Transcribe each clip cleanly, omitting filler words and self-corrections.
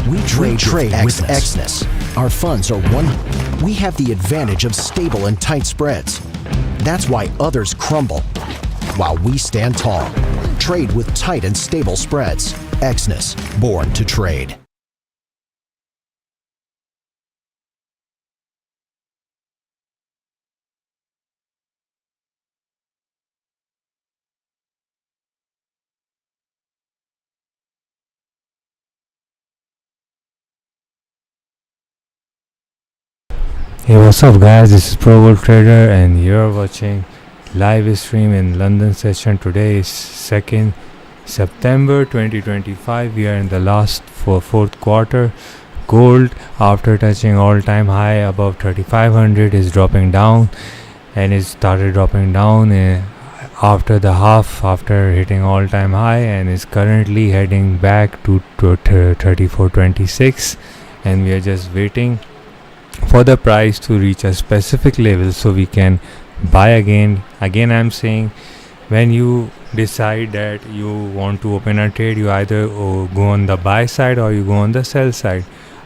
We trade with Exness. Our funds are we have the advantage of stable and tight spreads. That's why others crumble, while we stand tall. Trade with tight and stable spreads. Exness, born to trade. Hey, what's up guys, this is ProWolfTrader and you're watching live stream in London session. Today is 2nd September 2025. We are in the last fourth quarter. Gold, after touching all-time high above 3500, is dropping down, and it started dropping down after the half, after hitting all-time high, and is currently heading back to 3426, and we are just waiting for the price to reach a specific level so we can buy again. I'm saying, when you decide that you want to open a trade, you either go on the buy side or you go on the sell side.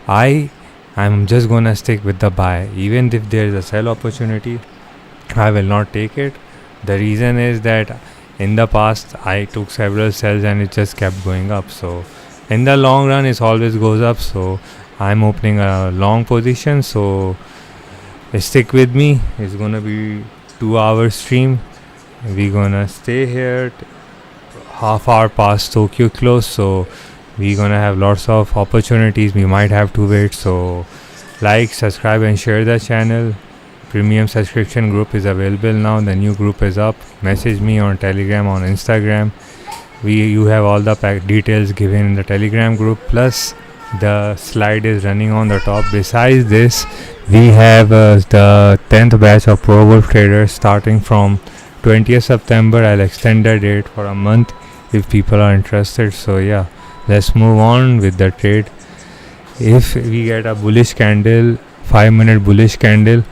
I'm just gonna stick with the buy. Even if there is a sell opportunity, I will not take it. The reason is that in the past I took several sells and it just kept going up. So in the long run it always goes up. So I'm opening a long position, so stick with me. It's gonna be 2-hour stream. We're gonna stay here half hour past Tokyo close, so we're gonna have lots of opportunities. We might have to wait, so like, subscribe and share the channel. Premium subscription group is available now. The new group is up. Message me on Telegram, on Instagram. You have all the details given in the Telegram group, plus the slide is running on the top. Besides this, we have the 10th batch of ProWolfTrader starting from 20th September. I'll extend the date for a month if people are interested. So yeah, let's move on with the trade. If we get a bullish candle, 5-minute bullish candle,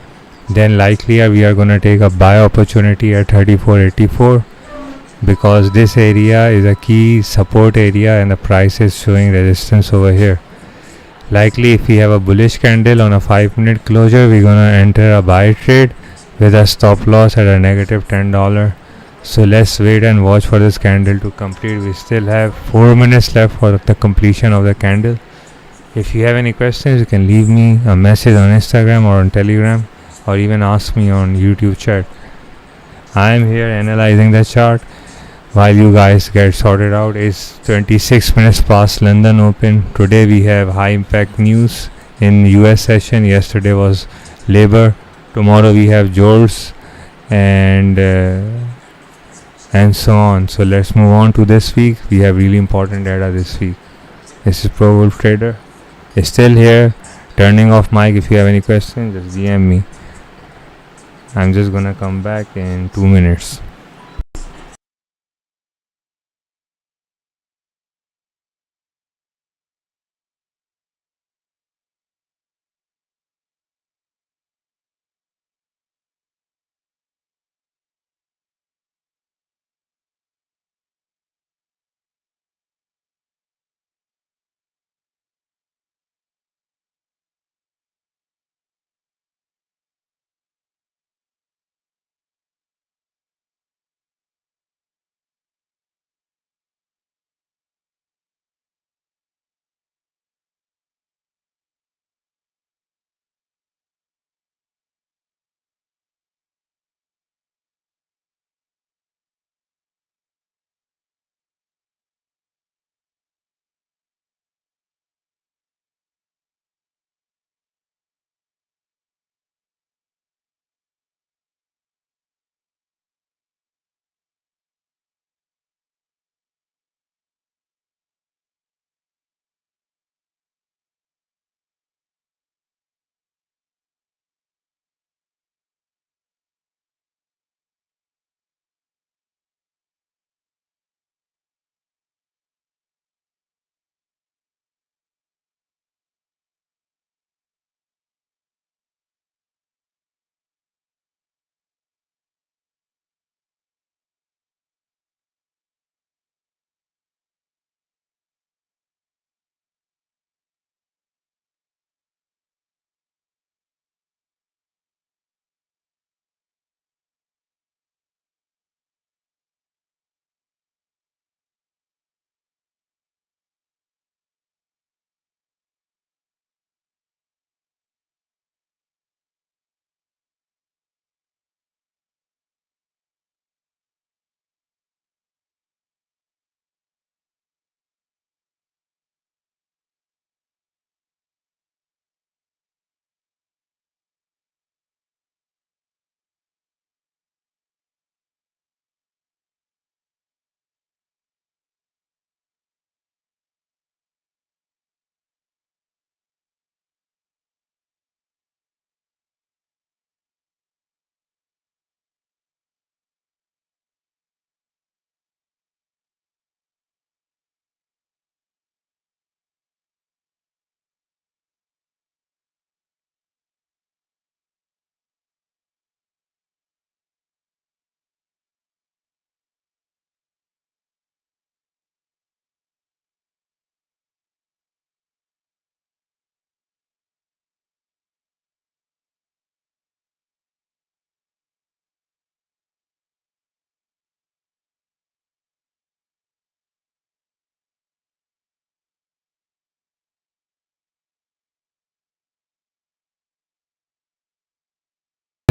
then likely we are gonna take a buy opportunity at 3484, because this area is a key support area and the price is showing resistance over here. Likely, if we have a bullish candle on a 5-minute closure, we're gonna enter a buy trade with a stop loss at a negative $10. So let's wait and watch for this candle to complete. We still have 4 minutes left for the completion of the candle. If you have any questions, you can leave me a message on Instagram or on Telegram, or even ask me on YouTube chat. I am here analyzing the chart while you guys get sorted out. It's 26 minutes past London Open. Today we have high impact news in US session. Yesterday was labor. Tomorrow we have jobs and so on. So let's move on to this week. We have really important data this week. This is ProWolfTrader. It's still here. Turning off mic. If you have any questions, just DM me. I'm just gonna come back in 2 minutes.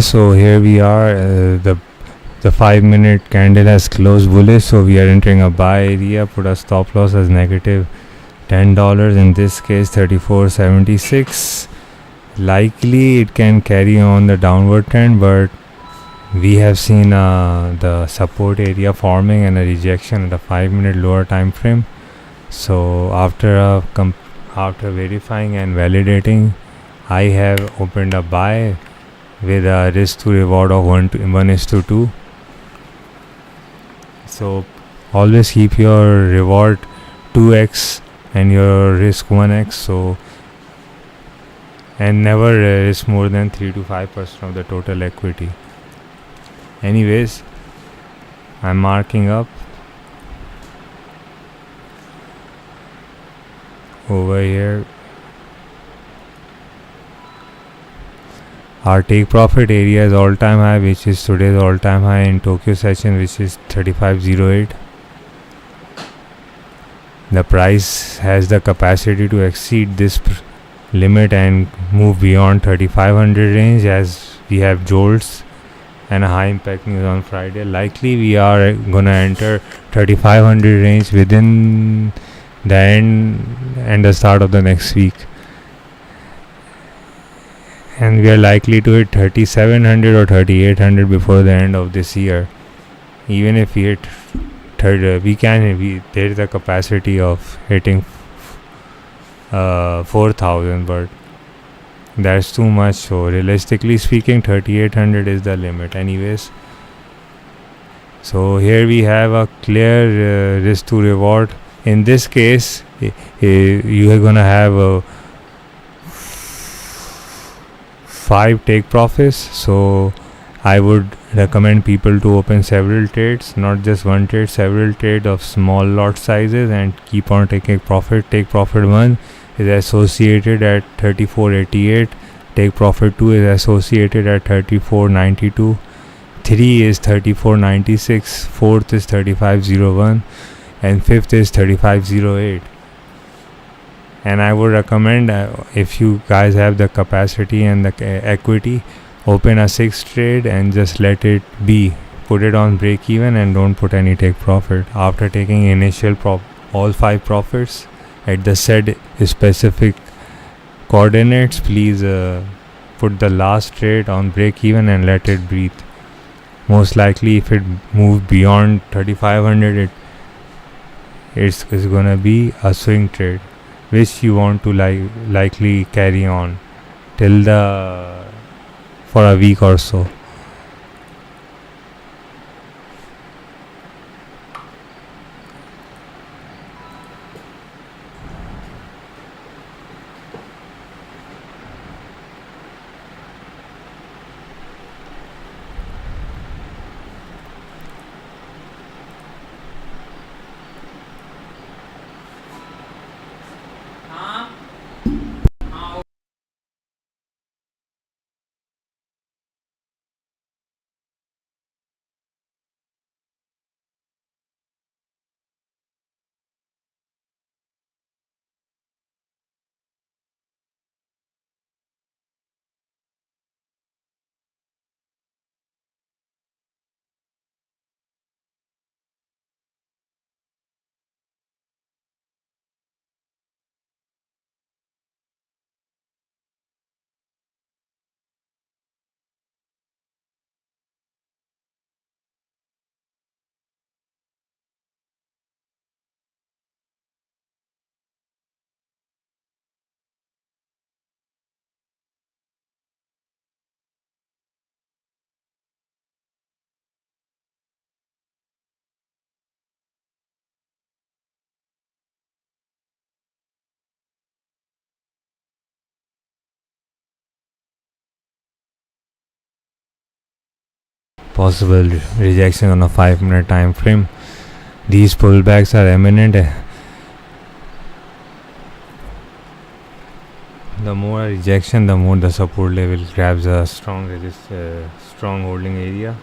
So here we are. The 5-minute candle has closed bullish, so we are entering a buy area. Put a stop loss as negative $10. In this case, 34.76. Likely it can carry on the downward trend, but we have seen the support area forming and a rejection at a 5-minute lower time frame. So after verifying and validating, I have opened a buy with a risk to reward of 1:2. So always keep your reward 2x and your risk 1x. So and never risk more than 3 to 5% of the total equity. Anyways, I'm marking up over here. Our take profit area is all-time high, which is today's all-time high in Tokyo session, which is 35.08. The price has the capacity to exceed this limit and move beyond 3500 range, as we have jolts and a high impact news on Friday. Likely we are gonna enter 3500 range within the end and the start of the next week, and we are likely to hit 3700 or 3800 before the end of this year. Even if we hit there is a capacity of hitting 4000, but that's too much. So realistically speaking, 3800 is the limit. Anyways, so here we have a clear risk to reward. In this case, you are gonna have 5 take profits. So I would recommend people to open several trades, not just one trade, several trades of small lot sizes, and keep on taking profit. Take profit 1 is associated at 34.88. Take profit 2 is associated at 34.92. 3 is 34.96. 4th is 35.01. And 5th is 35.08. And I would recommend, if you guys have the capacity and the equity, open a 6th trade and just let it be. Put it on break even and don't put any take profit. After taking initial all 5 profits at the said specific coordinates, please put the last trade on break even and let it breathe. Most likely, if it moves beyond 3500, it's gonna be a swing trade, which you want to likely carry on till for a week or so. Possible rejection on a 5-minute time frame. These pullbacks are imminent. The more rejection, the more the support level grabs a strong holding area.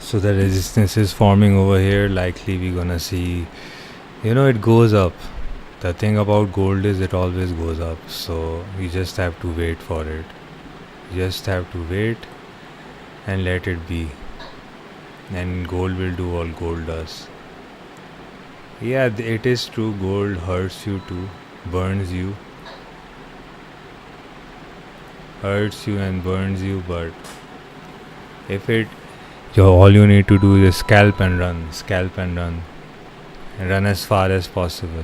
So the resistance is forming over here. Likely we're gonna see, it goes up. The thing about gold is it always goes up. So you just have to wait for it. You just have to wait and let it be. And gold will do all gold does. Yeah, it is true. Gold hurts you too, burns you, and burns you. But if it, all you need to do is scalp and run, and run as far as possible.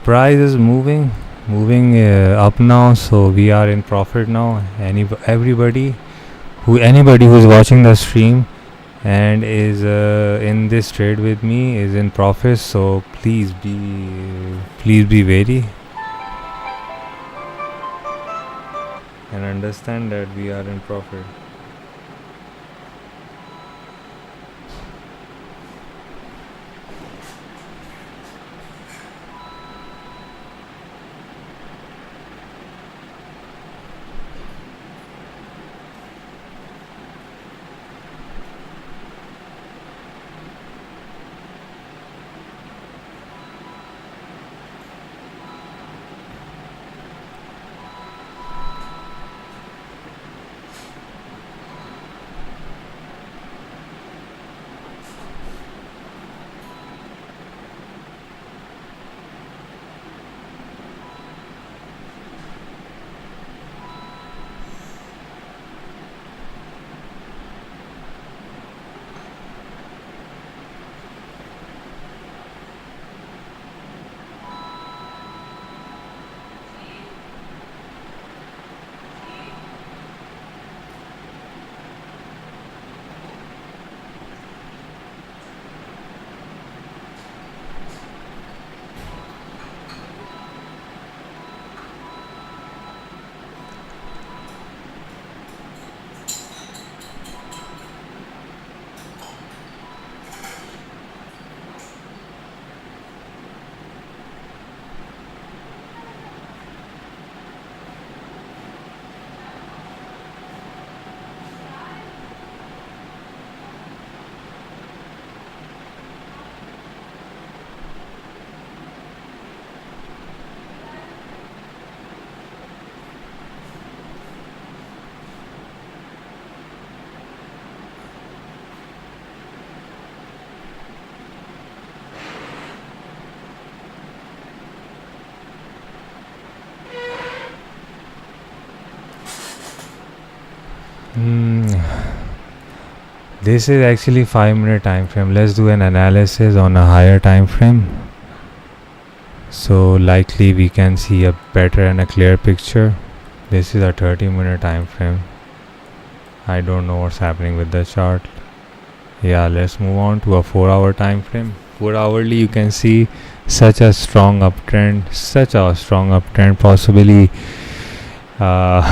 price is moving up now, so we are in profit now. Anybody who's watching the stream and is in this trade with me is in profit, so please be wary and understand that we are in profit. This is actually 5-minute time frame. Let's do an analysis on a higher time frame, so likely we can see a better and a clear picture. This is a 30-minute time frame. I don't know what's happening with the chart. Yeah, let's move on to a 4-hour time frame. 4 hourly, you can see such a strong uptrend, possibly a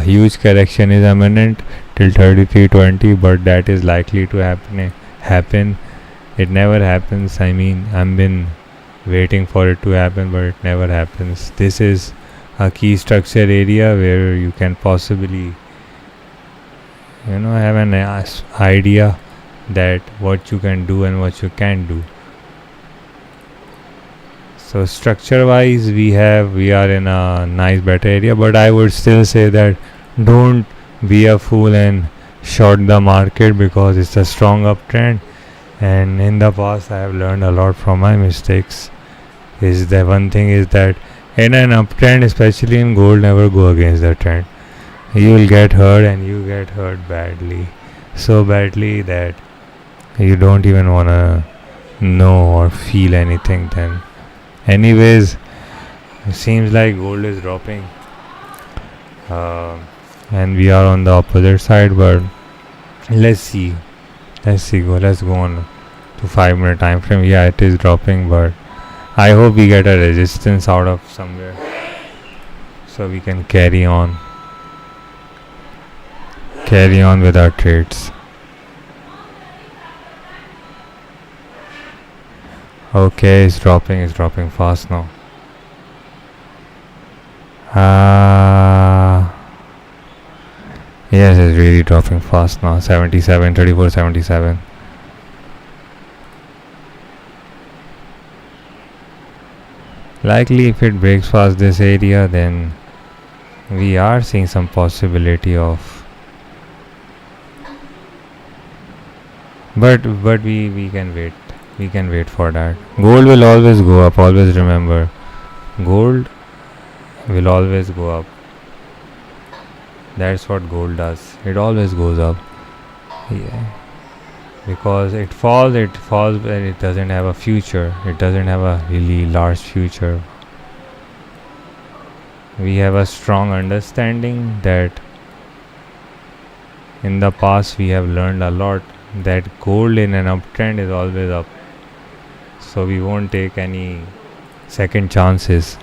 huge correction is imminent till 33.20, but that is likely to happen. It never happens. I mean, I've been waiting for it to happen, but it never happens. This is a key structure area where you can possibly have an idea that what you can do and what you can't do. So structure wise, we are in a nice better area, but I would still say that don't be a fool and short the market, because it's a strong uptrend, and in the past I have learned a lot from my mistakes. Is the one thing is that in an uptrend, especially in gold, never go against the trend. You will get hurt, and you get hurt badly, so badly that you don't even want to know or feel anything then. Anyways, it seems like gold is dropping, and we are on the opposite side, but let's go on to 5-minute time frame. Yeah, it is dropping, but I hope we get a resistance out of somewhere so we can carry on with our trades. Okay, it's dropping fast now. Yes, it's really dropping fast now. 77, 34, 77. Likely if it breaks past this area, then we are seeing some possibility of, but we can wait. We can wait for that. Gold will always go up. Always remember, gold will always go up. That's what gold does. It always goes up. Yeah. because it falls, but it doesn't have a future. It doesn't have a really large future. We have a strong understanding that in the past we have learned a lot that gold in an uptrend is always up. So we won't take any second chances.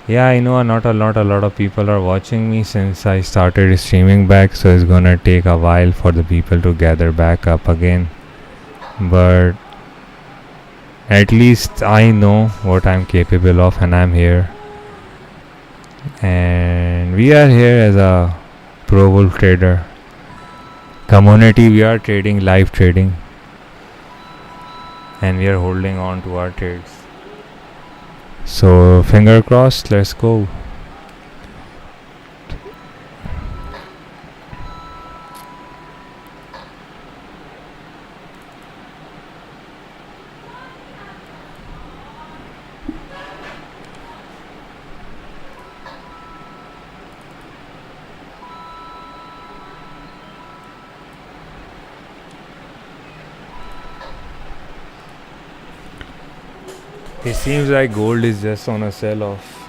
Yeah, I know not a lot of people are watching me since I started streaming back, so it's gonna take a while for the people to gather back up again. But at least I know what I'm capable of, and I'm here. And we are here as a ProWolfTrader community. We are trading, live trading, and we are holding on to our trades. So finger crossed, let's go. It seems like gold is just on a sell-off.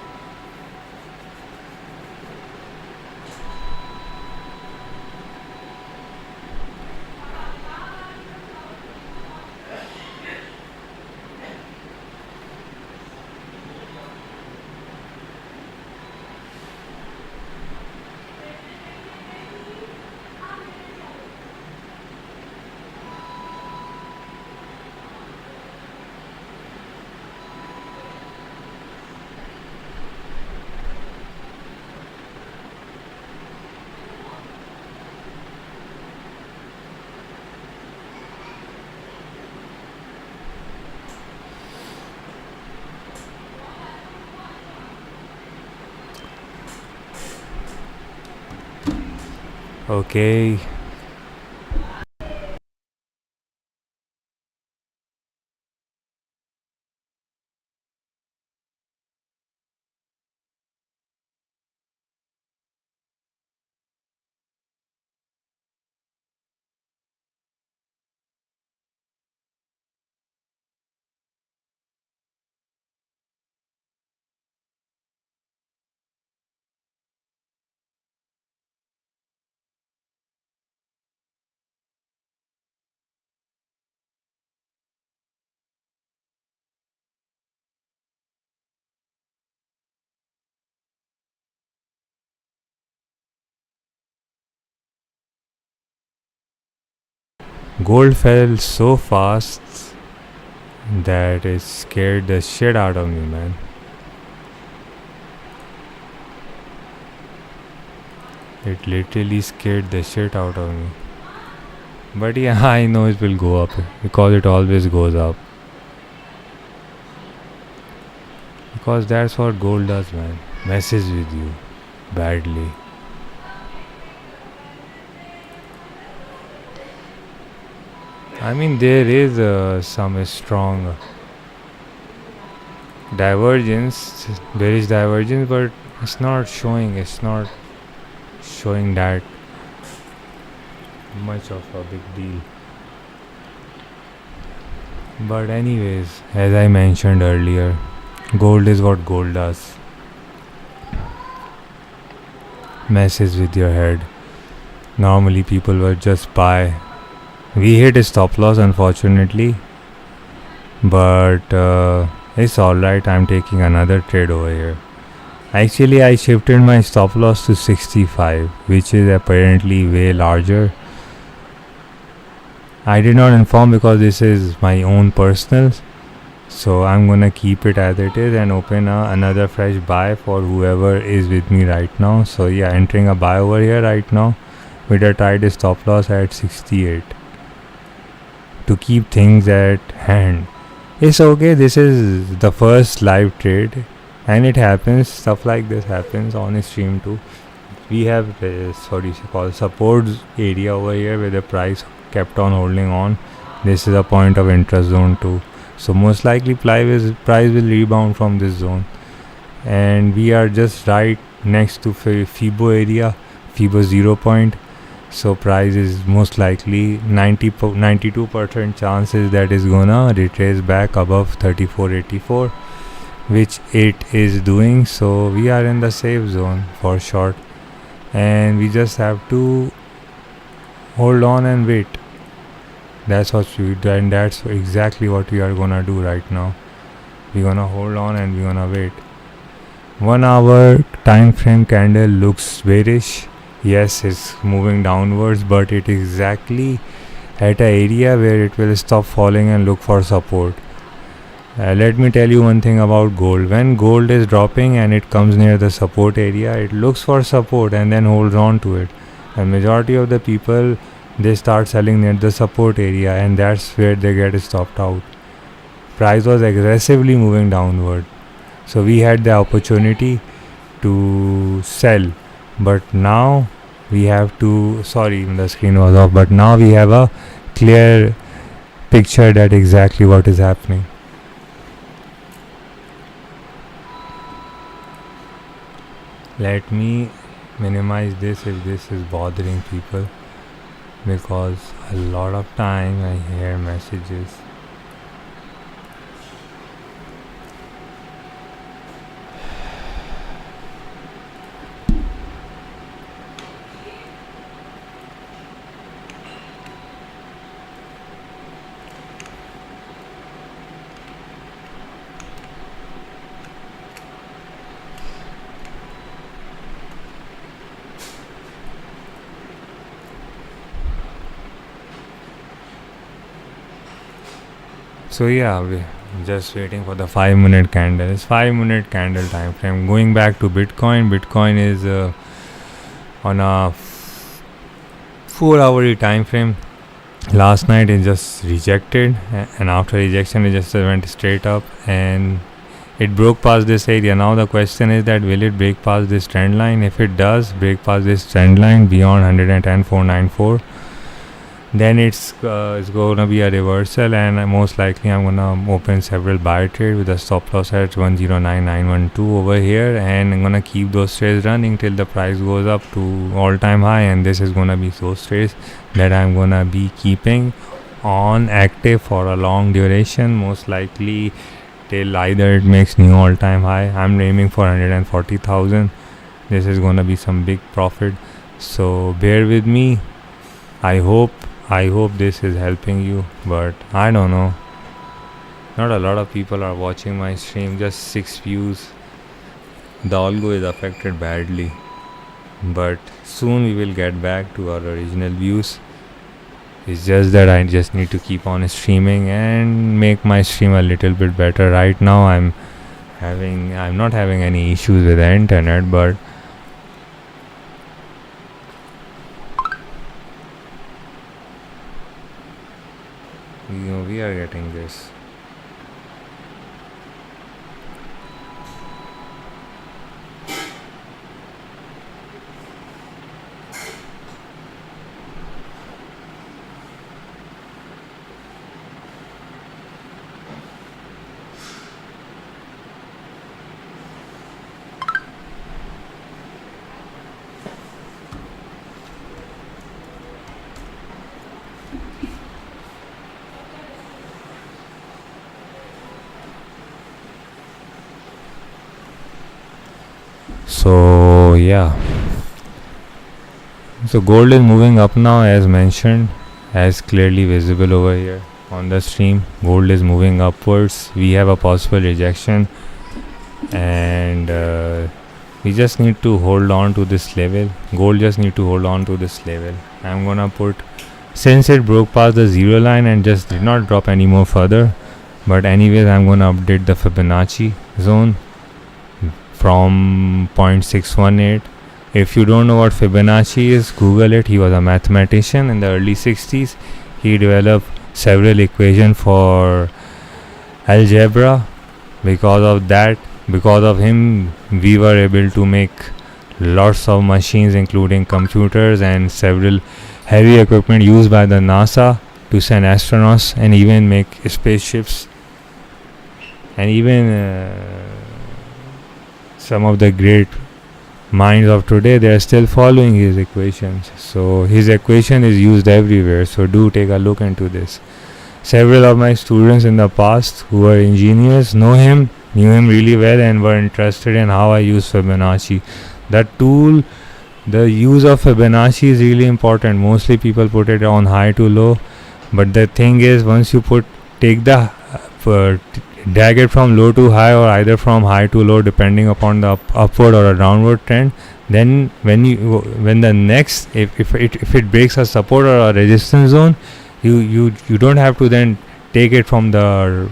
Okay. Gold fell so fast that it scared the shit out of me, man. It literally scared the shit out of me. But yeah, I know it will go up because it always goes up. Because that's what gold does, man. Messes with you badly. I mean, there is some strong divergence. There is divergence, but it's not showing. It's not showing that much of a big deal. But anyways, as I mentioned earlier, gold is what gold does. Messes with your head. Normally people would just buy. We hit a stop loss, unfortunately, but it's alright. I'm taking another trade over here. Actually, I shifted my stop loss to 65, which is apparently way larger. I did not inform because this is my own personal, so I'm gonna keep it as it is and open another fresh buy for whoever is with me right now. So yeah, entering a buy over here right now with a tight stop loss at 68 to keep things at hand. It's okay. This is the first live trade, and it happens. Stuff like this happens on stream too. We have called support area over here where the price kept on holding on. This is a point of interest zone too. So most likely price will rebound from this zone, and we are just right next to FIBO area, FIBO 0 point. So price is most likely 92% chances that is gonna retrace back above 34.84, which it is doing. So we are in the safe zone for short, and we just have to hold on and wait. That's what we do, and that's exactly what we are gonna do right now. We're gonna hold on and we're gonna wait. 1 hour time frame candle looks bearish. Yes, it's moving downwards, but it is exactly at an area where it will stop falling and look for support. Let me tell you one thing about gold. When gold is dropping and it comes near the support area, it looks for support and then holds on to it. And majority of the people, they start selling near the support area, and that's where they get stopped out. Price was aggressively moving downward, so we had the opportunity to sell, but now we have to, sorry, the screen was off, but now we have a clear picture that exactly what is happening. Let me minimize this if this is bothering people, because a lot of time I hear messages. So yeah, we're just waiting for the 5-minute candle. It's 5-minute candle time frame. Going back to Bitcoin, Bitcoin is on a 4-hourly time frame. Last night it just rejected, and after rejection it just went straight up and it broke past this area. Now the question is that will it break past this trend line? If it does break past this trend line beyond 110.494, then it's gonna be a reversal, and most likely I'm gonna open several buy trade with a stop loss at 109912 over here, and I'm gonna keep those trades running till the price goes up to all-time high. And this is gonna be those trades that I'm gonna be keeping on active for a long duration, most likely till either it makes new all-time high. I'm aiming for 140,000. This is gonna be some big profit, so bear with me. I hope this is helping you, but I don't know. Not a lot of people are watching my stream, just 6 views. The algo is affected badly, but soon we will get back to our original views. It's just that I just need to keep on streaming and make my stream a little bit better. Right now I'm not having any issues with the internet, but we are getting this. So yeah, so gold is moving up now, as mentioned, as clearly visible over here on the stream. Gold is moving upwards. We have a possible rejection, and we just need to hold on to this level. Gold just need to hold on to this level. I'm gonna put, since it broke past the zero line and just did not drop any more further, but anyways I'm gonna update the Fibonacci zone from 0.618. If you don't know what Fibonacci is, Google it. He was a mathematician in the early 60s. He developed several equations for algebra. Because of him, we were able to make lots of machines, including computers and several heavy equipment used by the NASA to send astronauts, and even make spaceships, and even some of the great minds of today, they are still following his equations. So his equation is used everywhere. So do take a look into this. Several of my students in the past who are engineers knew him really well and were interested in how I use Fibonacci. That tool, the use of Fibonacci is really important. Mostly people put it on high to low, but the thing is, once you take the drag it from low to high or either from high to low depending upon the upward or a downward trend, then when the next if it breaks a support or a resistance zone, you don't have to then take it from the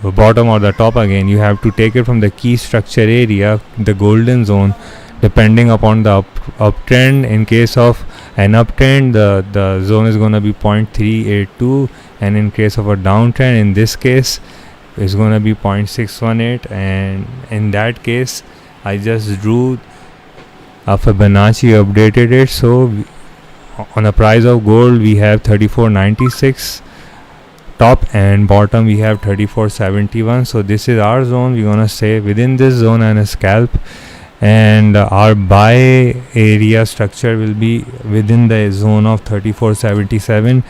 bottom or the top again. You have to take it from the key structure area, the golden zone, depending upon the uptrend. In case of an uptrend, the zone is going to be 0.382, and in case of a downtrend, in this case, it's going to be 0.618. And in that case, I just drew a Fibonacci, updated it. So on the price of gold, we have 34.96 top, and bottom we have 34.71. So this is our zone. We're gonna stay within this zone and a scalp, and our buy area structure will be within the zone of 34.77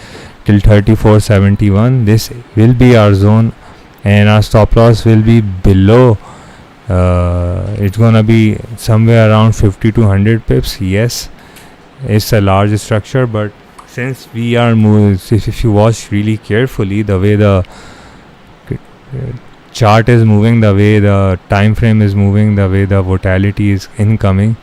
till 34.71. This will be our zone, and our stop loss will be below. It's gonna be somewhere around 50 to 100 pips. Yes, it's a large structure, but since we are moving, if you watch really carefully the way the chart is moving, the way the time frame is moving, the way the volatility is incoming,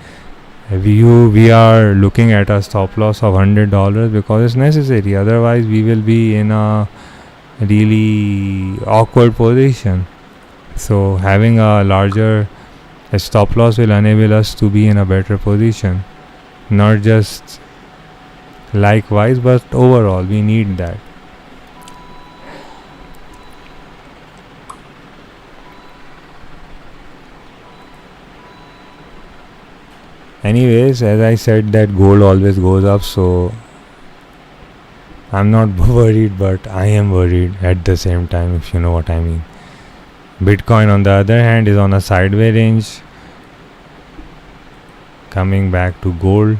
we are looking at a stop loss of $100 because it's necessary. Otherwise we will be in a really awkward position. So having a larger stop loss will enable us to be in a better position, not just likewise, but overall we need that. Anyways, as I said, that gold always goes up, so I'm not worried, but I am worried at the same time, if you know what I mean. Bitcoin on the other hand is on a sideways range, coming back to gold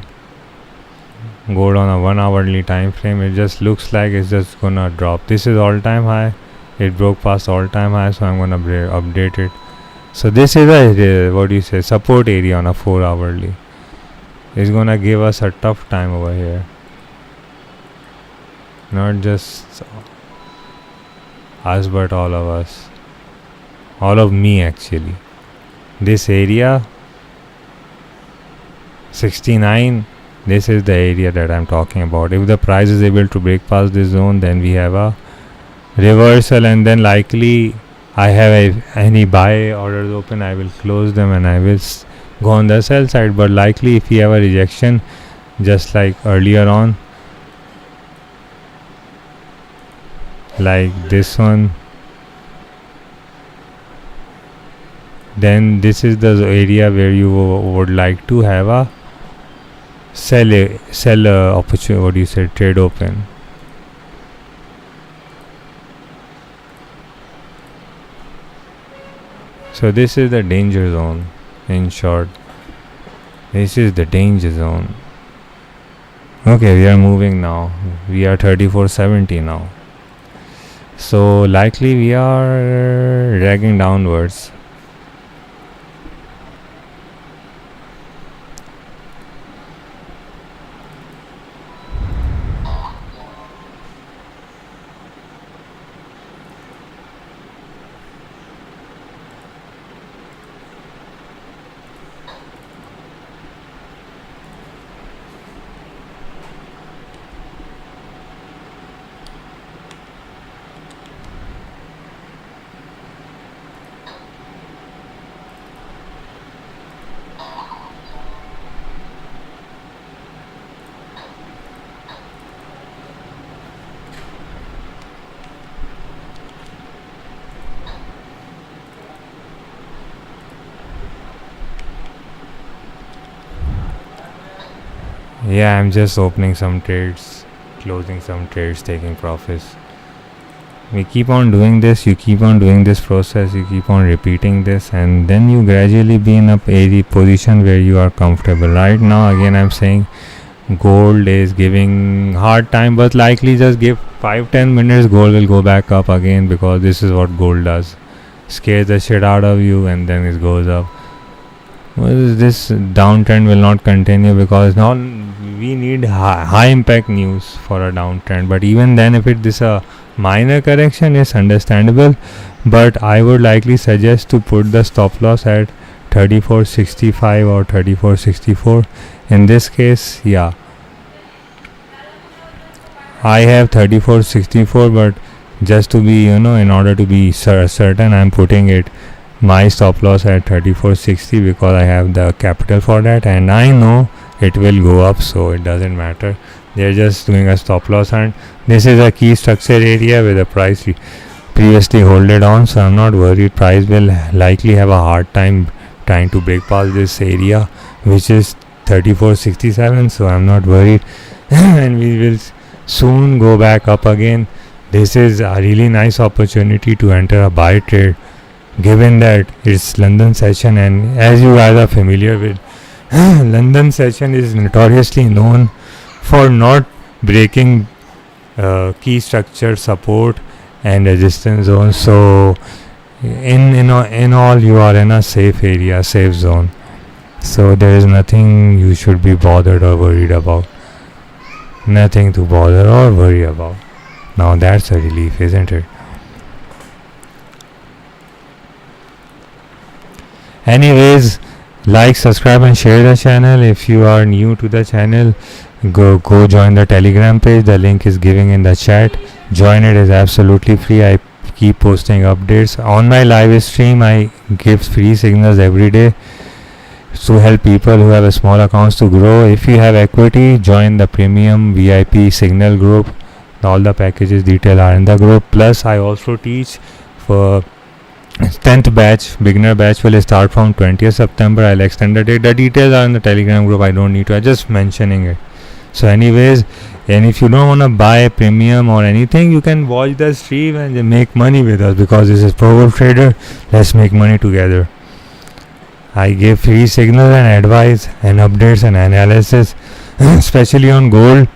on a 1 hourly time frame. It just looks like it's just gonna drop. This is all time high, it broke past all time high, so I'm gonna update it. So this is a support area on a 4 hourly. It's gonna give us a tough time over here, not just us but all of us, all of me actually. This area 69, this is the area that I'm talking about. If the price is able to break past this zone, then we have a reversal, and then likely I have any buy orders open, I will close them and I will go on the sell side. But likely if we have a rejection just like earlier on, like this one, then this is the area where you would like to have a sell opportunity, trade open. So this is the danger zone. In short, this is the danger zone. Okay, we are moving now. We are 34.70 now. So likely we are dragging downwards. Yeah, I'm just opening some trades, closing some trades, taking profits. we keep on doing this, you keep on doing this process, you keep on repeating this, and then you gradually be in a position where you are comfortable. Right now again I'm saying gold is giving hard time, but likely just give 5-10 minutes, gold will go back up again, because this is what gold does, scares the shit out of you and then it goes up. Well, this downtrend will not continue, because now we need high impact news for a downtrend. But even then, if it is a minor correction, is understandable, but I would likely suggest to put the stop loss at 34.65 or 34.64. In this case, yeah, I have 34.64, but just to be, in order to be certain, I'm putting it my stop loss at 34.60, because I have the capital for that, and I know it will go up, so it doesn't matter. They're just doing a stop loss, and this is a key structure area where the price previously holded on, so I'm not worried. Price will likely have a hard time trying to break past this area, which is 34.67, so I'm not worried. And we will soon go back up again. This is a really nice opportunity to enter a buy trade, given that it's London session, and as you guys are familiar with, London session is notoriously known for not breaking key structure support and resistance zones. So in all, you are in a safe area, safe zone, so there is nothing you should be bothered or worried about. Nothing to bother or worry about. Now that's a relief, isn't it? Anyways, like, subscribe and share the channel. If you are new to the channel, go join the Telegram page. The link is giving in the chat. Join it, is absolutely free. I keep posting updates on my live stream. I give free signals every day to help people who have a small accounts to grow. If you have equity, join the premium VIP signal group. All the packages detail are in the group. Plus I also teach for 10th batch, beginner batch will start from 20th September. I'll extend the date. The details are in the Telegram group. I don't need to, I'm just mentioning it. So anyways, and if you don't want to buy premium or anything, you can watch the stream and make money with us, because this is ProWolfTrader. Let's make money together. I give free signals and advice and updates and analysis, especially on gold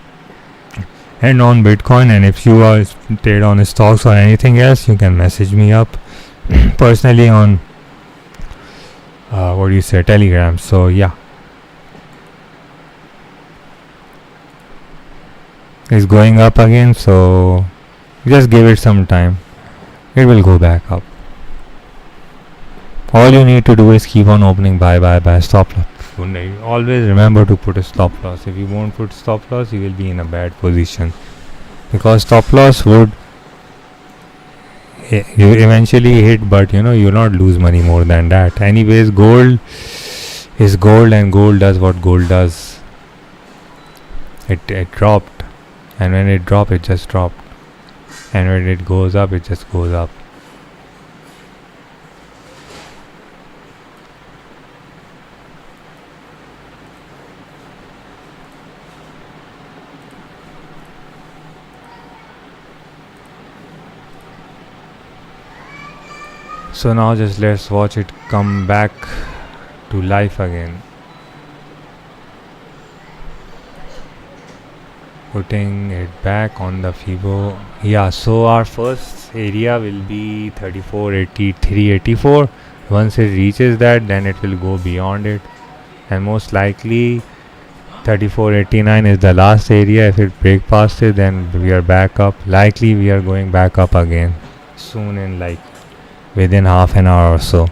and on Bitcoin. And if you are trade on stocks or anything else, you can message me up personally on Telegram. So yeah, it's going up again, so just give it some time, it will go back up. All you need to do is keep on opening buy stop loss. Always remember to put a stop loss. If you won't put stop loss, you will be in a bad position, because stop loss would you eventually hit, but you will not lose money more than that. Anyways, gold is gold, and gold does what gold does. It dropped, and when it dropped, it just dropped, and when it goes up, it just goes up. So now just let's watch it come back to life again. Putting it back on the Fibo. Yeah, so our first area will be 34.83.84. Once it reaches that, then it will go beyond it, and most likely 34.89 is the last area. If it break past it, then we are back up. Likely we are going back up again soon, in like within half an hour or so.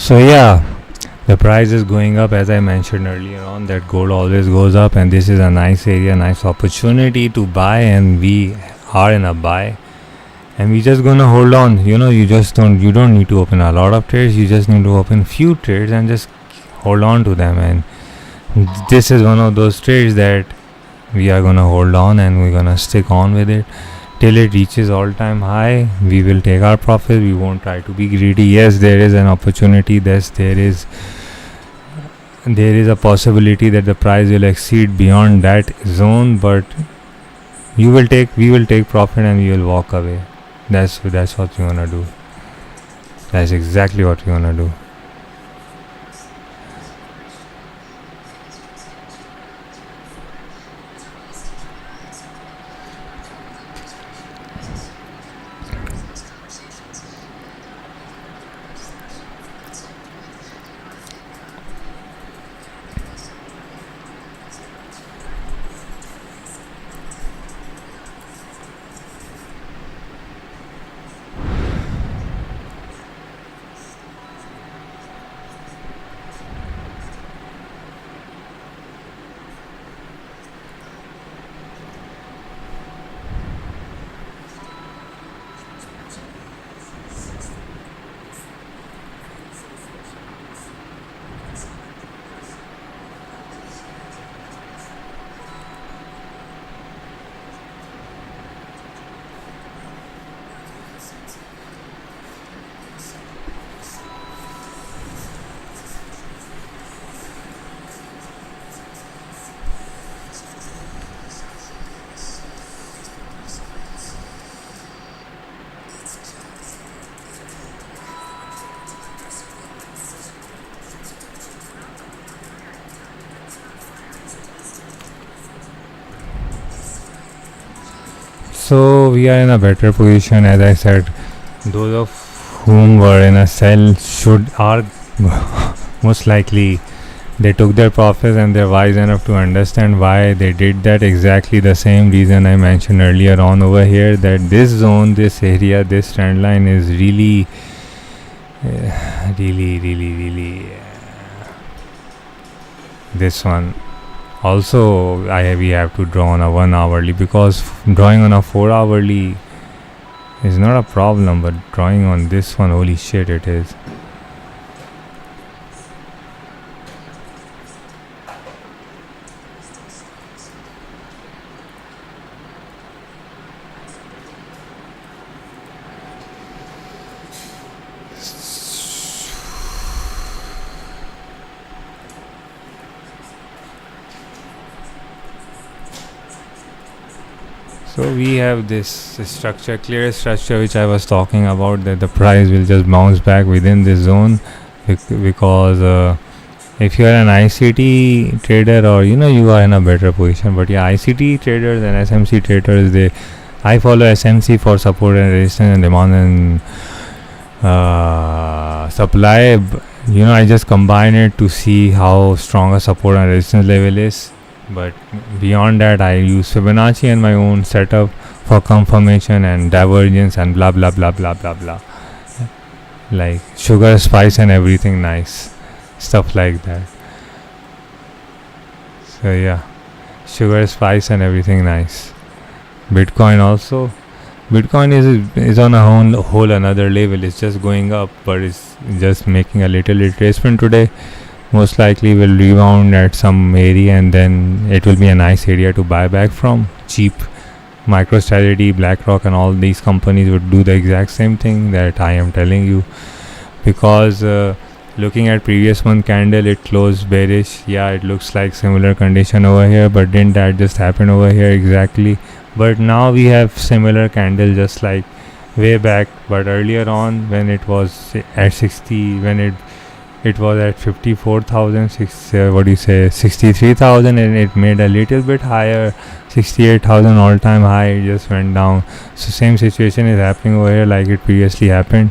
So yeah, the price is going up, as I mentioned earlier on, that gold always goes up, and this is a nice area, nice opportunity to buy, and we are in a buy, and we just gonna hold on. You don't need to open a lot of trades, you just need to open few trades and just hold on to them. And this is one of those trades that we are gonna hold on, and we're gonna stick on with it till it reaches all-time high. We will take our profit, we won't try to be greedy. Yes, there is an opportunity, there is a possibility that the price will exceed beyond that zone, but we will take profit and we will walk away. That's what we wanna do. That's exactly what we wanna do. So we are in a better position, as I said. Those of whom were in a sell are most likely they took their profits, and they're wise enough to understand why they did that. Exactly the same reason I mentioned earlier on over here, that this zone, this area, this trend line is really this one. Also, we have to draw on a 1 hourly, because drawing on a 4 hourly is not a problem, but drawing on this one, holy shit, it is. So we have this structure, clear structure, which I was talking about, that the price will just bounce back within this zone, because if you are an ICT trader, or you are in a better position. But yeah, ICT traders and SMC traders, I follow SMC for support and resistance and demand and supply. I just combine it to see how strong a support and resistance level is. But beyond that, I use Fibonacci and my own setup for confirmation and divergence and blah blah blah blah blah blah, like sugar, spice and everything nice, stuff like that. So yeah, sugar, spice and everything nice. Bitcoin also. Bitcoin is on a whole another level. It's just going up, but it's just making a little retracement today. Most likely will rebound at some area, and then it will be a nice area to buy back from cheap. MicroStrategy, BlackRock and all these companies would do the exact same thing that I am telling you, because looking at previous one candle, it closed bearish. Yeah, it looks like similar condition over here, but didn't that just happen over here exactly? But now we have similar candle just like way back, but earlier on when it was at 60, when it was at 54,000, 63,000, and it made a little bit higher, 68,000 all-time high. It just went down. So same situation is happening over here like it previously happened,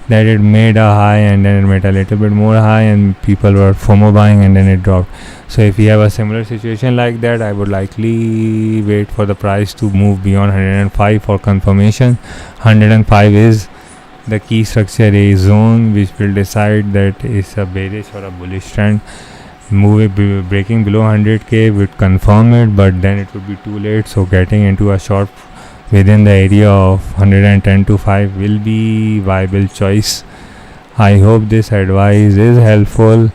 that it made a high and then it made a little bit more high, and people were FOMO buying, and then it dropped. So if we have a similar situation like that, I would likely wait for the price to move beyond 105 for confirmation. 105 is the key structure A zone, which will decide that is a bearish or a bullish trend. Breaking below 100k would confirm it, but then it would be too late. So getting into a short within the area of 110 to 5 will be viable choice. I hope this advice is helpful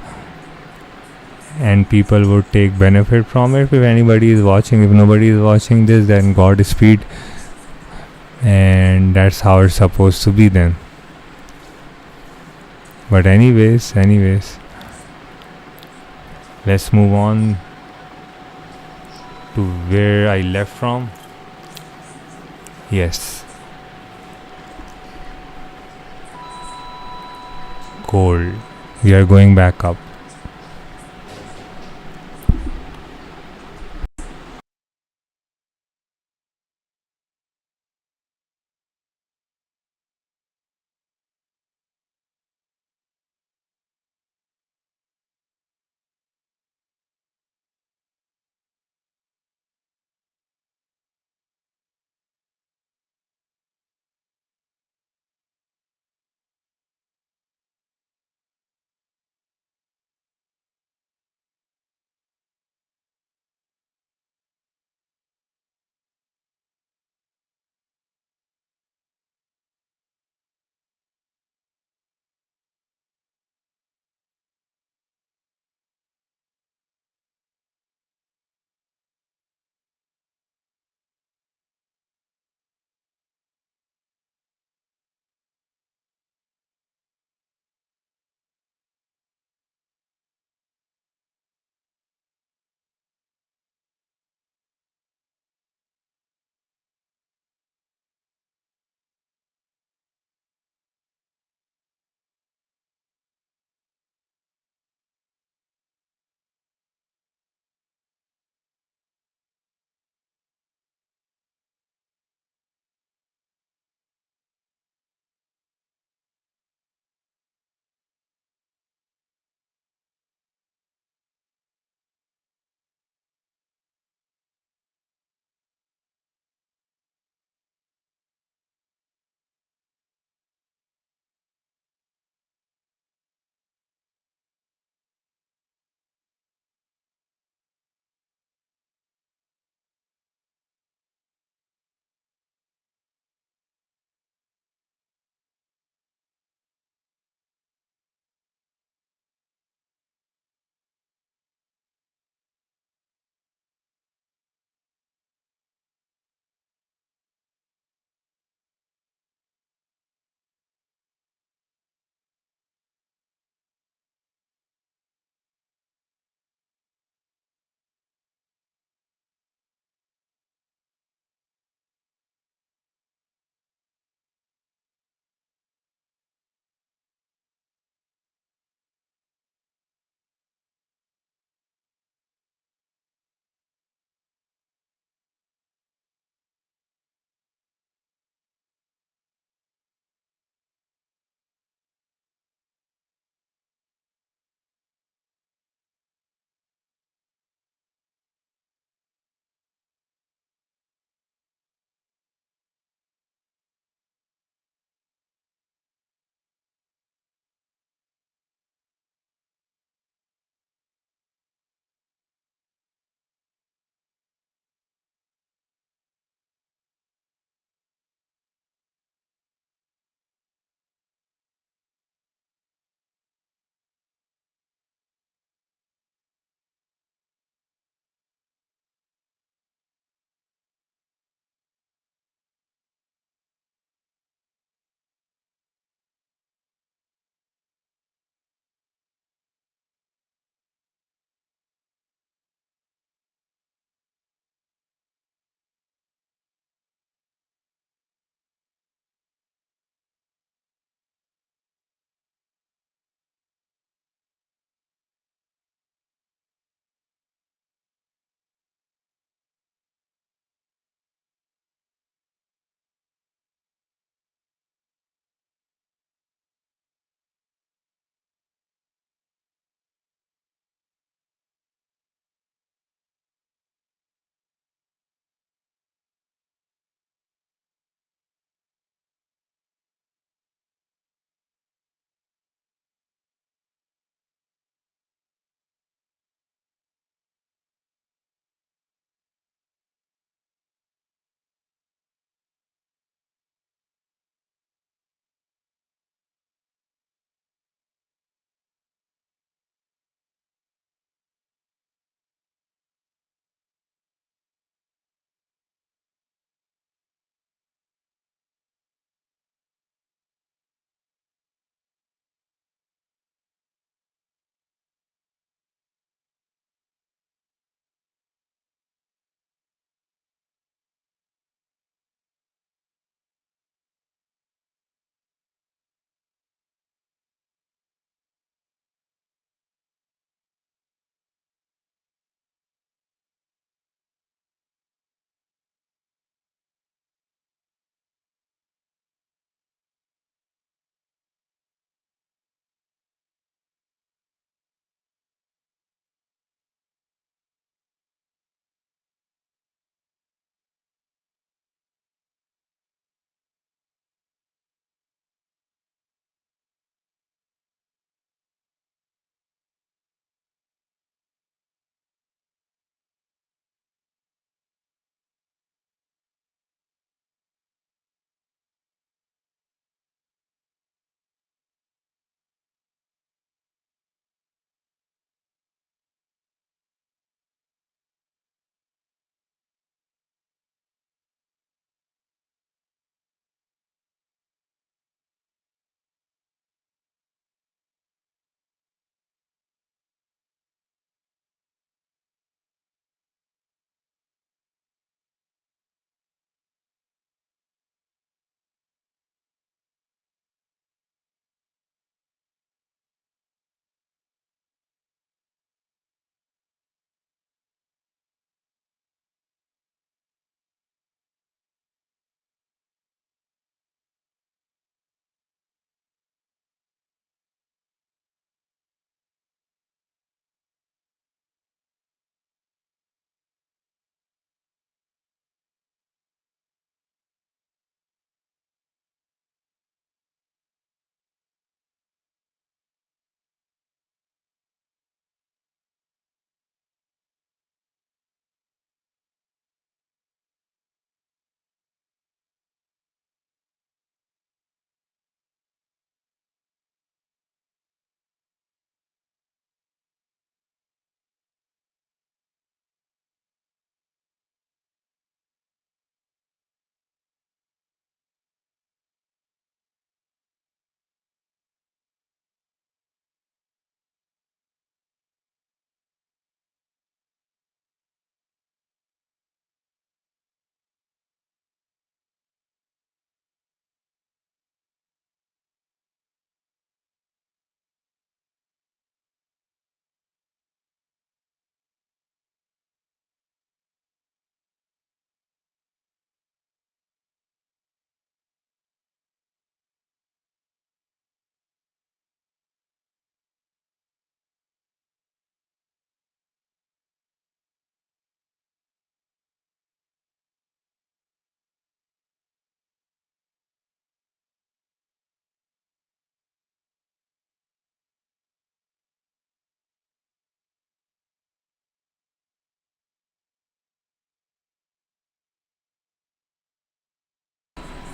and people would take benefit from it. If anybody is watching, if nobody is watching this, then Godspeed, and that's how it's supposed to be then. But anyways, let's move on to where I left from. Yes, gold. We are going back up.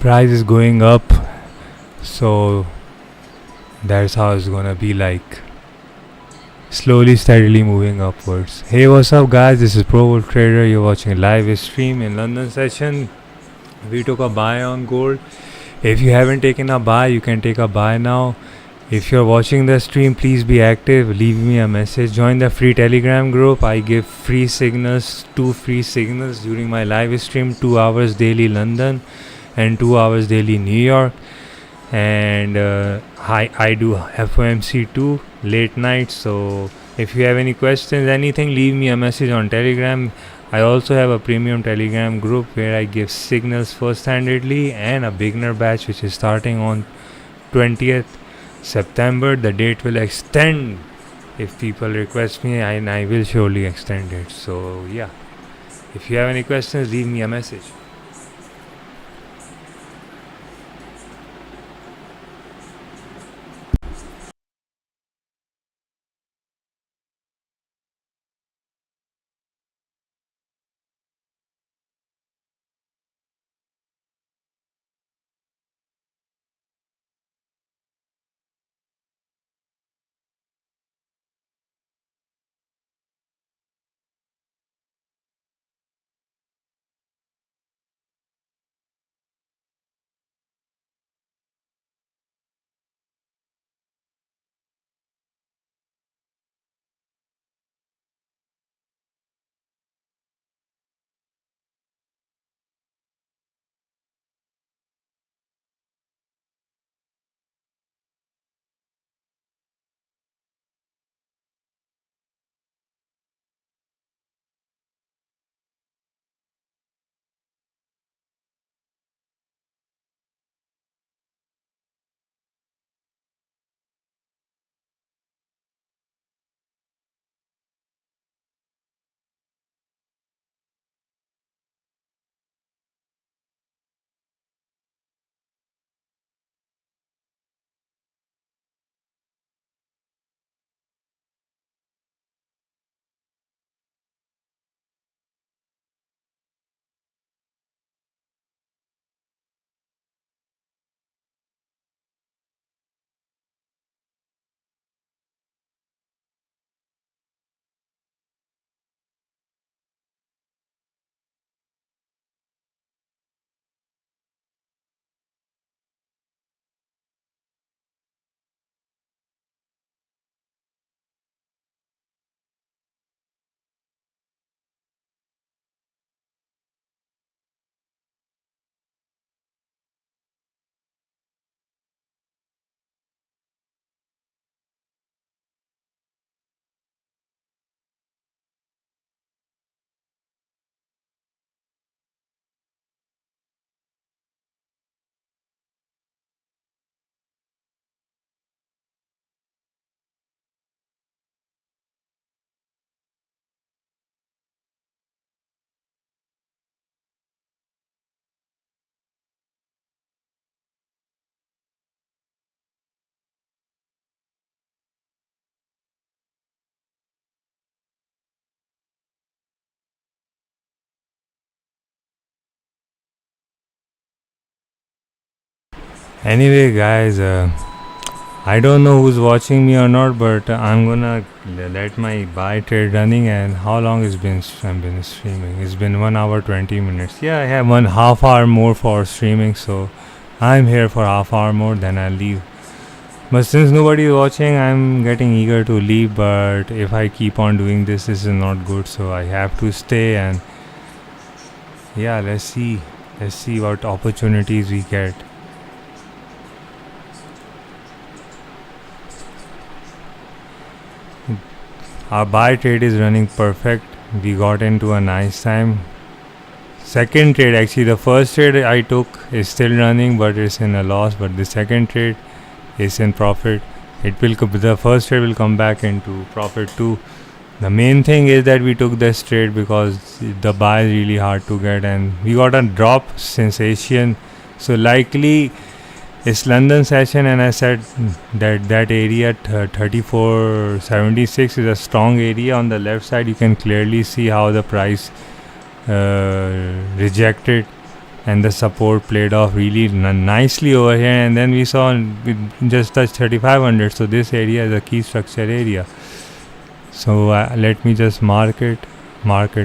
price is going up, so that's how it's gonna be, like slowly steadily moving upwards. Hey, what's up guys, this is ProWolfTrader. You're watching a live stream in London session. We took a buy on gold. If you haven't taken a buy, you can take a buy now. If you're watching the stream, please be active, leave me a message, join the free Telegram group. I give free signals, 2 free signals during my live stream, 2 hours daily London and 2 hours daily New York. And I do FOMC too, late night. So if you have any questions, anything, leave me a message on Telegram. I also have a premium Telegram group where I give signals first-handedly, and a beginner batch which is starting on 20th September. The date will extend if people request me, and I will surely extend it. So yeah, if you have any questions, leave me a message. Anyway guys, I don't know who's watching me or not, but I'm gonna let my buy trade running. And how long I've been streaming? It's been 1 hour 20 minutes. Yeah, I have 1/2 hour more for streaming, so I'm here for half hour more, then I'll leave. But since nobody is watching, I'm getting eager to leave. But if I keep on doing this is not good, so I have to stay. And yeah, let's see what opportunities we get. Our buy trade is running perfect. We got into a nice time. Second trade, actually the first trade I took is still running, but it's in a loss. But the second trade is in profit. The first trade will come back into profit too. The main thing is that we took this trade because the buy is really hard to get, and we got a drop sensation. So likely it's London session, and I said that area 3476 is a strong area. On the left side you can clearly see how the price rejected and the support played off really nicely over here, and then we saw it just touched 3500. So this area is a key structure area. So let me just mark it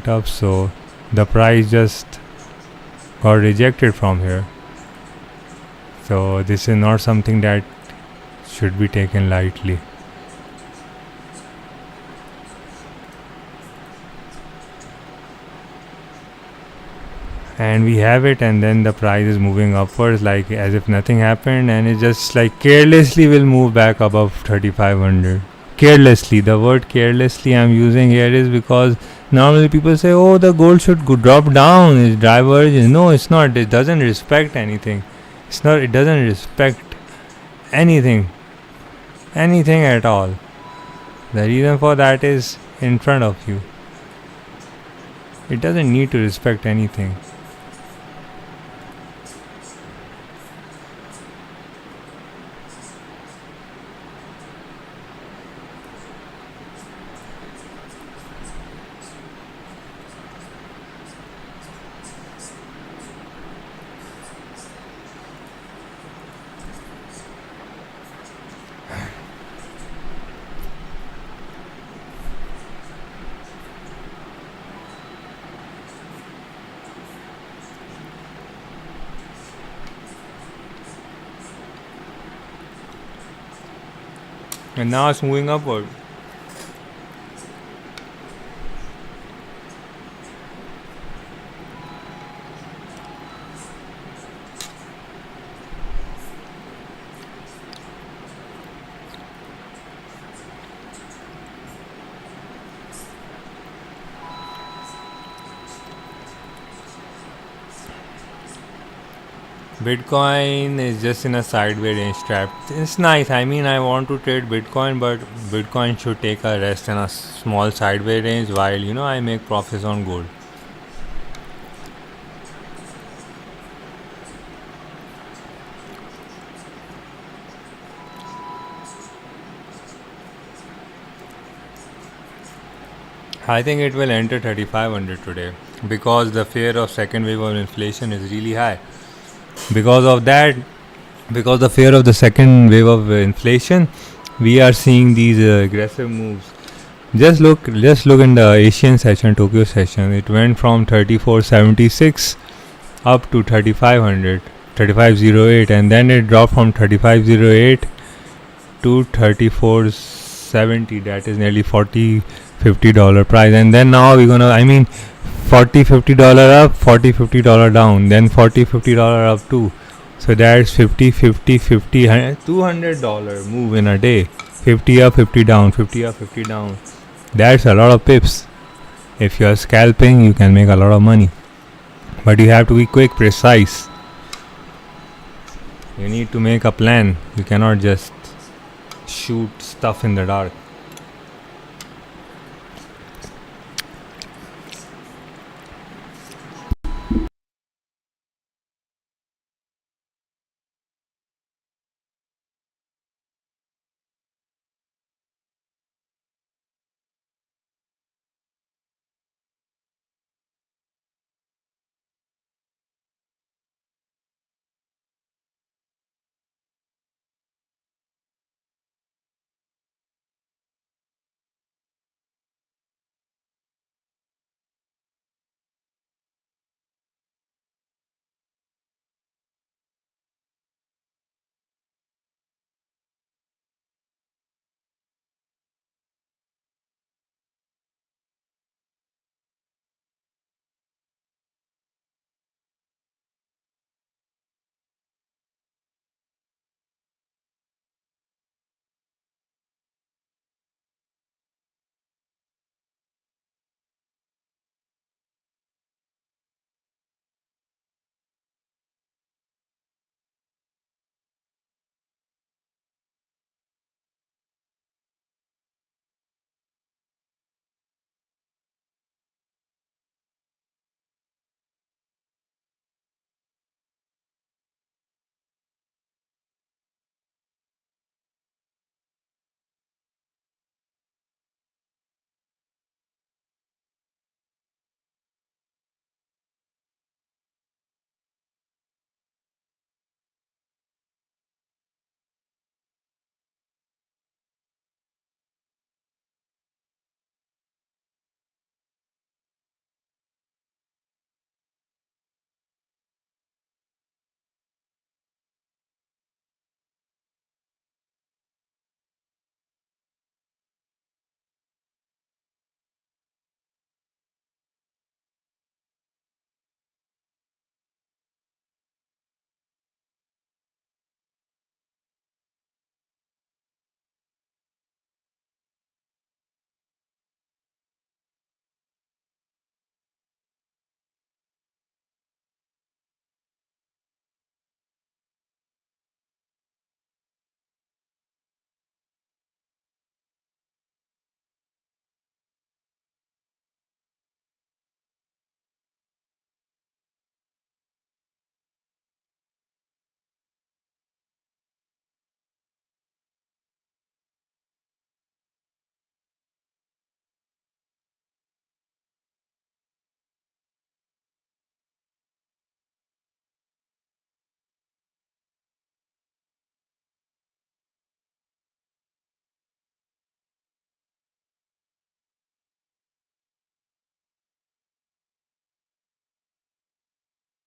up. So the price just got rejected from here. So this is not something that should be taken lightly. And we have it, and then the price is moving upwards like as if nothing happened, and it just like carelessly will move back above 3500. Carelessly, the word carelessly I'm using here is because normally people say, oh, the gold should drop down, it's divergence. No, it's not. It doesn't respect anything. It doesn't respect anything at all. The reason for that is in front of you. It doesn't need to respect anything. And now it's moving upward. Bitcoin is just in a sideways range trap. It's nice. I mean, I want to trade Bitcoin, but Bitcoin should take a rest in a small sideways range while I make profits on gold. I think it will enter 3500 today because the fear of second wave of inflation is really high. Because of that, because the fear of the second wave of inflation, we are seeing these aggressive moves. Just look in the Asian session, Tokyo session. It went from 3476 up to 3500, 3508, and then it dropped from 3508 to 3470. That is nearly $40-50 price. And then now we're gonna, $40-50 up, $40-50 down, then $40-50 up too. So that's $50-50-50, $200 move in a day. 50 up, 50 down, 50 up, 50 down. That's a lot of pips. If you are scalping, you can make a lot of money. But you have to be quick, precise. You need to make a plan. You cannot just shoot stuff in the dark.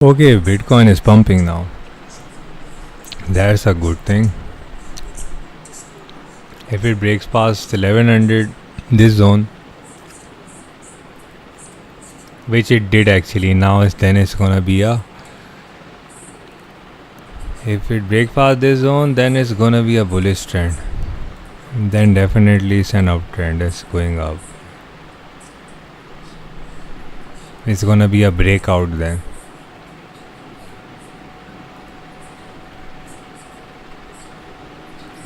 Okay, Bitcoin is pumping now. That's a good thing. If it breaks past 1100, this zone, which it did actually, then it's gonna be a. If it breaks past this zone, then it's gonna be a bullish trend. Then definitely it's an uptrend. It's going up. It's gonna be a breakout then.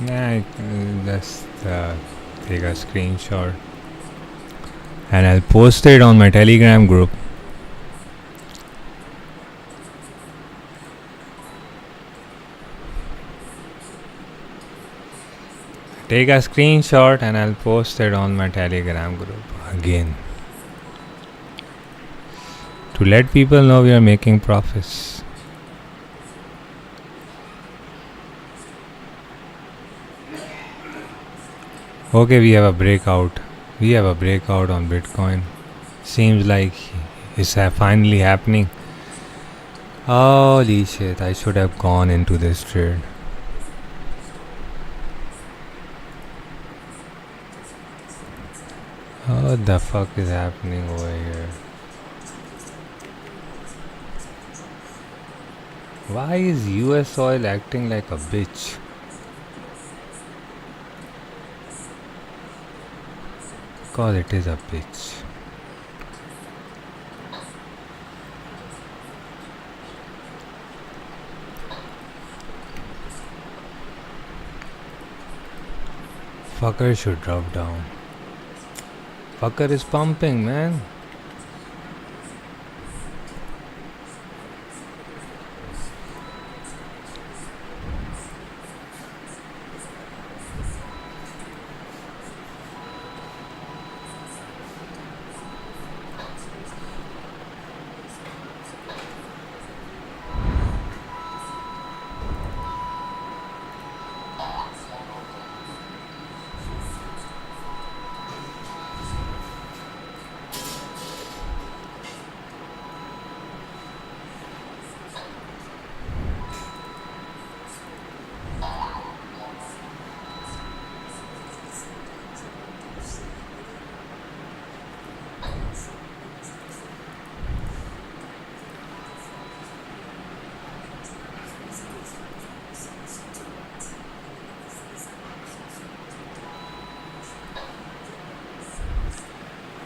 Yeah, just take a screenshot and I'll post it on my Telegram group. Take a screenshot and I'll post it on my Telegram group again to let people know we are making profits. Okay, we have a breakout. We have a breakout on Bitcoin. Seems like it's finally happening. Holy shit, I should have gone into this trade. What the fuck is happening over here? Why is US oil acting like a bitch? Because it is a bitch. Fucker should drop down. Fucker is pumping, man.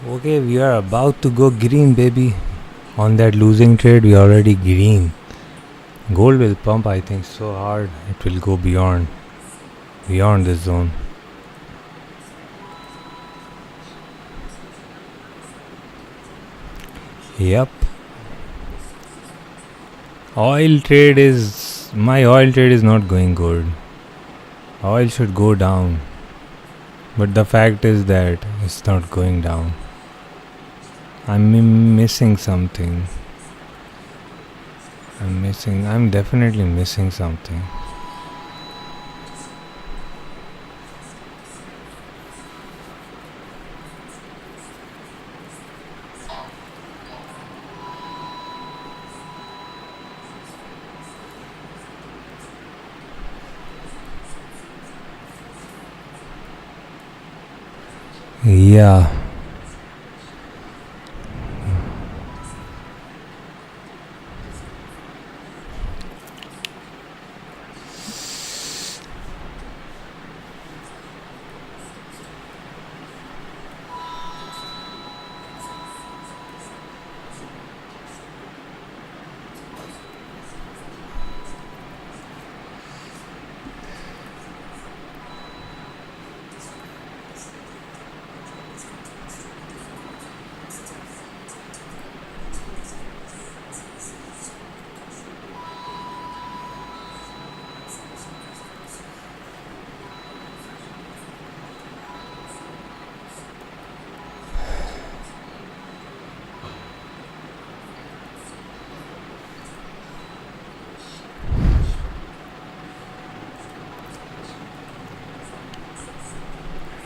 Okay, we are about to go green, baby. On that losing trade, we are already green. Gold will pump, I think, so hard it will go beyond this zone. Yep. My oil trade is not going good. Oil should go down, but the fact is that it's not going down. I'm missing something. I'm definitely missing something. Yeah.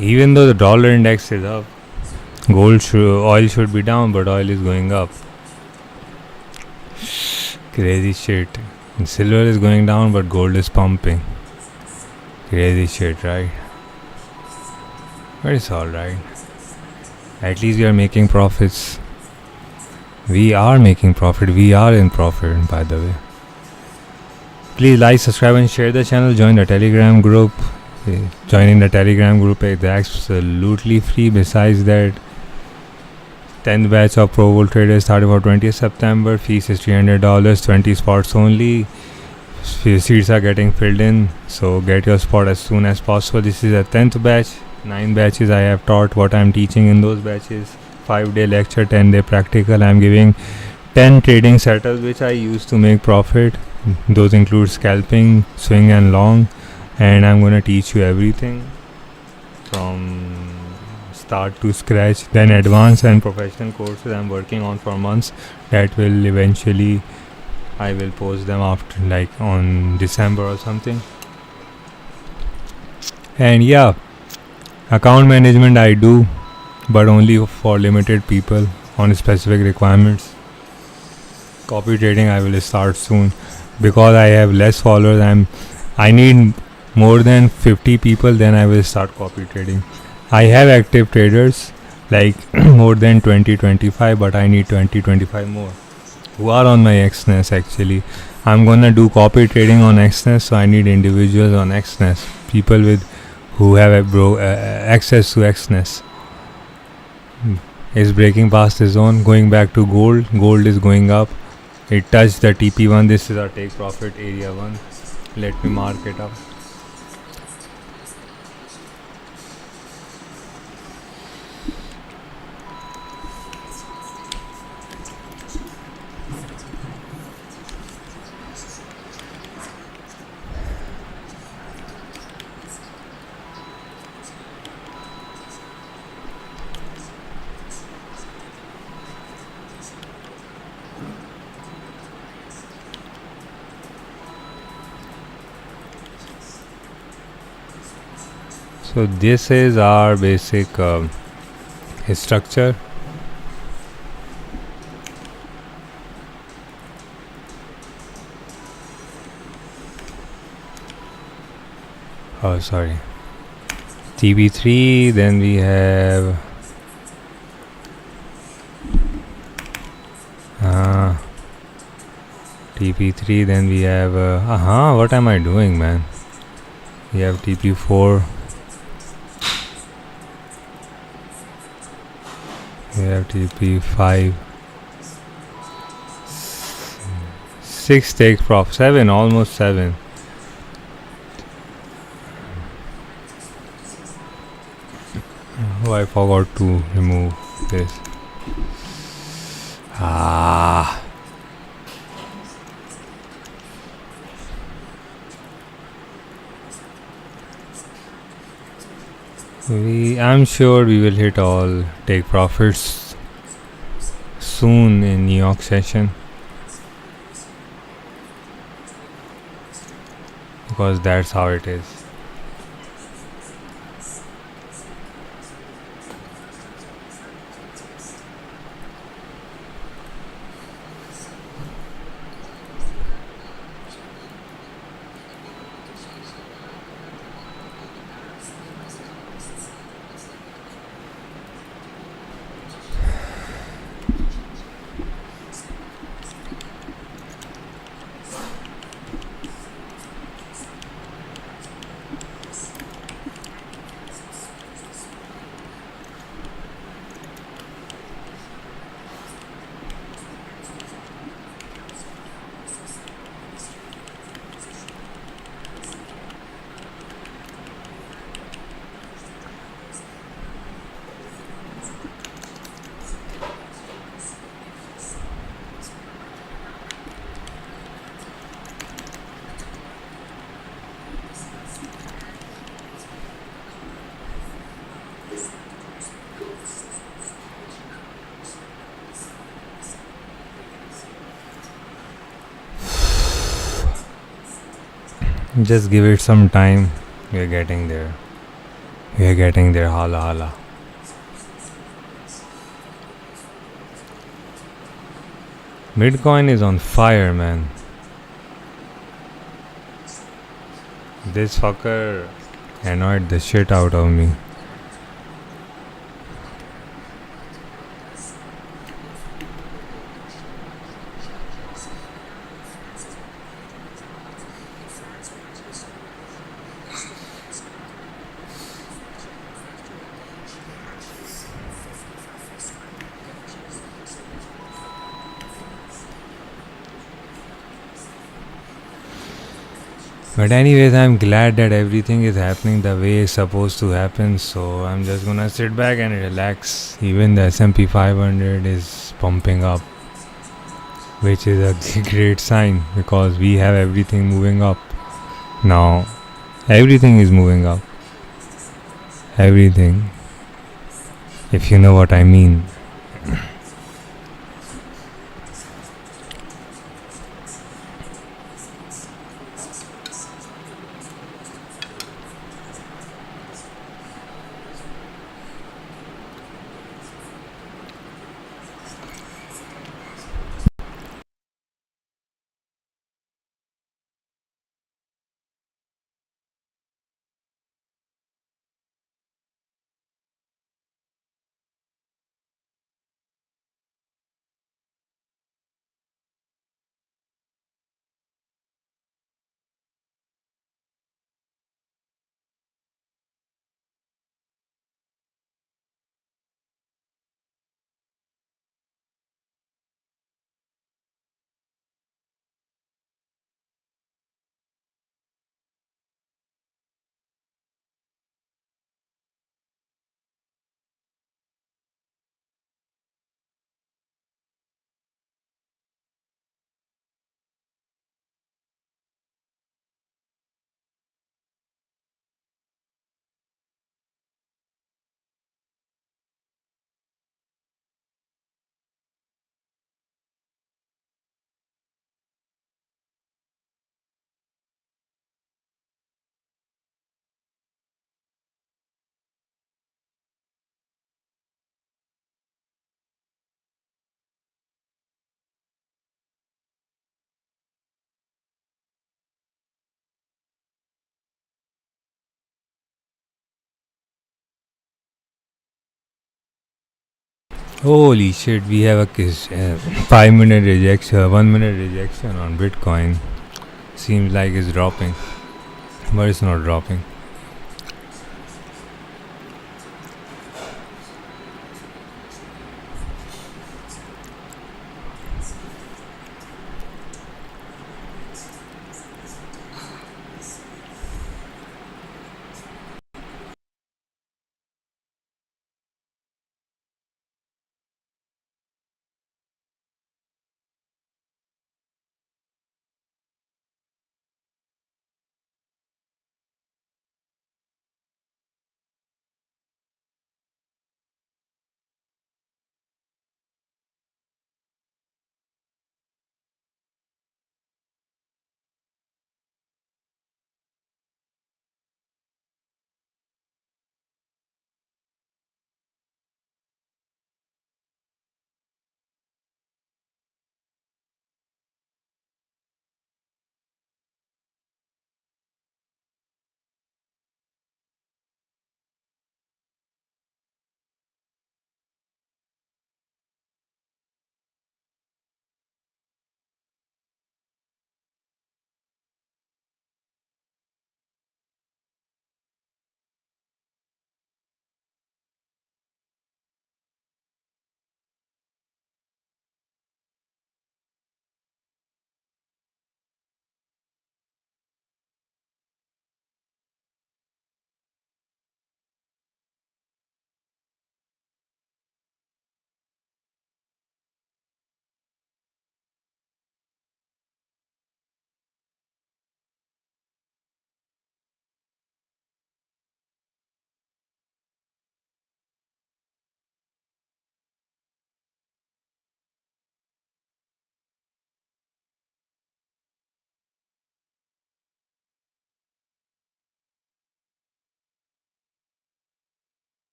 Even though the dollar index is up, oil should be down, but oil is going up. Crazy shit. And silver is going down, but gold is pumping. Crazy shit, right? But it's alright. At least we are making profits. We are making profit. We are in profit, by the way. Please like, subscribe and share the channel. Join the Telegram group. Joining the Telegram group is absolutely free. Besides that, 10th batch of ProWolfTrader started for 20th September. Fees is $300, 20 spots only. Seats are getting filled in, so get your spot as soon as possible. This is a 10th batch. 9 batches I have taught what I am teaching in those batches. 5-day lecture, 10-day practical. I am giving 10 trading setups which I use to make profit. Those include scalping, swing and long, and I'm going to teach you everything from start to scratch. Then advanced and professional courses I'm working on for months that will eventually I will post them after, like on December or something. And yeah, account management I do, but only for limited people on specific requirements. Copy trading I will start soon because I have less followers. I need more than 50 people, then I will start copy trading. I have active traders like more than 20-25, but I need 20-25 more who are on my Exness. Actually, I'm gonna do copy trading on Exness, so I need individuals on Exness, people who have access to Exness. Is breaking past the zone, going back to gold. Gold is going up. It touched the TP1. This is our take profit area 1. Let me mark it up. So this is our basic structure. Oh, sorry. TB3, then we have TP3, then we have what am I doing, man? We have TP4. We have TP5, 6 take profit, 7, almost 7. Oh, I forgot to remove this. I'm sure we will hit all take profits soon in New York session, because that's how it is. Just give it some time. We are getting there. We are getting there. Hala hala. Bitcoin is on fire, man. This fucker annoyed the shit out of me. But anyways, I'm glad that everything is happening the way it's supposed to happen. So I'm just gonna sit back and relax. Even the S&P 500 is pumping up, which is a great sign because we have everything moving up. Now, everything is moving up. Everything. If you know what I mean. Holy shit, we have a 5 minute rejection, 1 minute rejection on Bitcoin. Seems like it's dropping, but it's not dropping.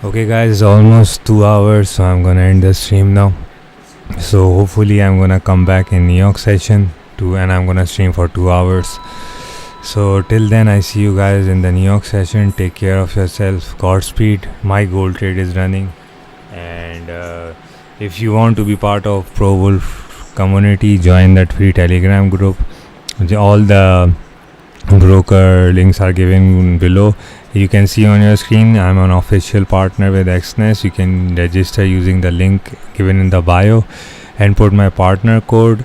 Okay guys, it's almost 2 hours, so I'm gonna end the stream now. So hopefully I'm gonna come back in New York session too, and I'm gonna stream for 2 hours. So till then, I see you guys in the New York session. Take care of yourself. Godspeed. My gold trade is running, and if you want to be part of ProWolf community, join that free Telegram group. All the broker links are given below. You can see on your screen I'm an official partner with Exness. You can register using the link given in the bio and put my partner code.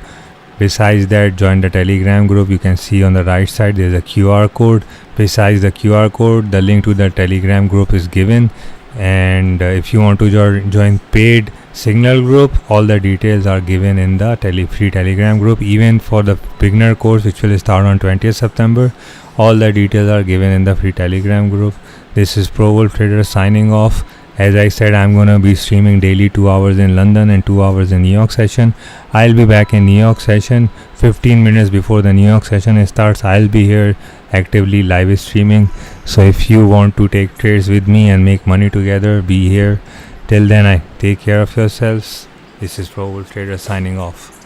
Besides that, join the Telegram group. You can see on the right side there's a QR code. Besides the QR code, the link to the Telegram group is given. And if you want to join paid Signal group, all the details are given in the free Telegram group. Even for the beginner course, which will start on 20th September, all the details are given in the free Telegram group. This is ProWolfTrader signing off. As I said, I'm gonna be streaming daily 2 hours in London and 2 hours in New York session. I'll be back in New York session 15 minutes before the New York session starts. I'll be here actively live streaming. So if you want to take trades with me and make money together, be here. Till then, I take care of yourselves. This is ProWolfTrader signing off.